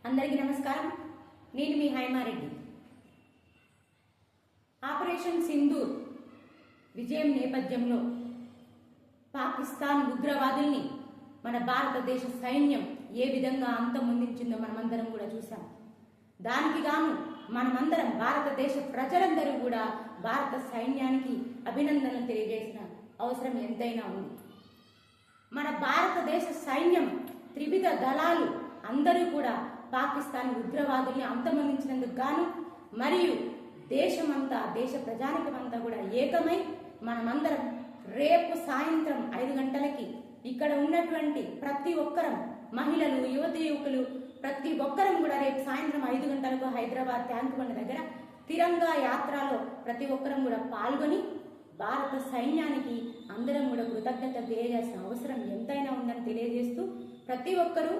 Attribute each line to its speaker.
Speaker 1: అందరికీ నమస్కారం. నేను మీ హైమారెడ్డి. ఆపరేషన్ సింధూర్ విజయం నేపథ్యంలో పాకిస్తాన్ ఉగ్రవాదుల్ని మన భారతదేశ సైన్యం ఏ విధంగా అంతమొందించిందో మనమందరం కూడా చూసాం. దానికి గాను మనమందరం భారతదేశ ప్రజలందరూ కూడా భారత సైన్యానికి అభినందనలు తెలియజేసిన అవసరం ఎంతైనా ఉంది. మన భారతదేశ సైన్యం త్రివిధ దళాలు అందరూ కూడా పాకిస్తాన్ ఉగ్రవాదుల్ని అంతమొందించినందుకు గాను మరియు దేశమంతా దేశ ప్రజానికమంతా కూడా ఏకమై మనమందరం రేపు సాయంత్రం 5 గంటలకి ఇక్కడ ఉన్నటువంటి ప్రతి ఒక్కరం మహిళలు, యువతి యువకులు ప్రతి ఒక్కరం కూడా రేపు సాయంత్రం 5 గంటలకు హైదరాబాద్ ట్యాంక్ బండ్ దగ్గర తిరంగా యాత్రలో ప్రతి ఒక్కరం కూడా పాల్గొని భారత సైన్యానికి అందరం కూడా కృతజ్ఞత తెలియజేసిన అవసరం ఎంతైనా ఉందని తెలియజేస్తూ ప్రతి ఒక్కరూ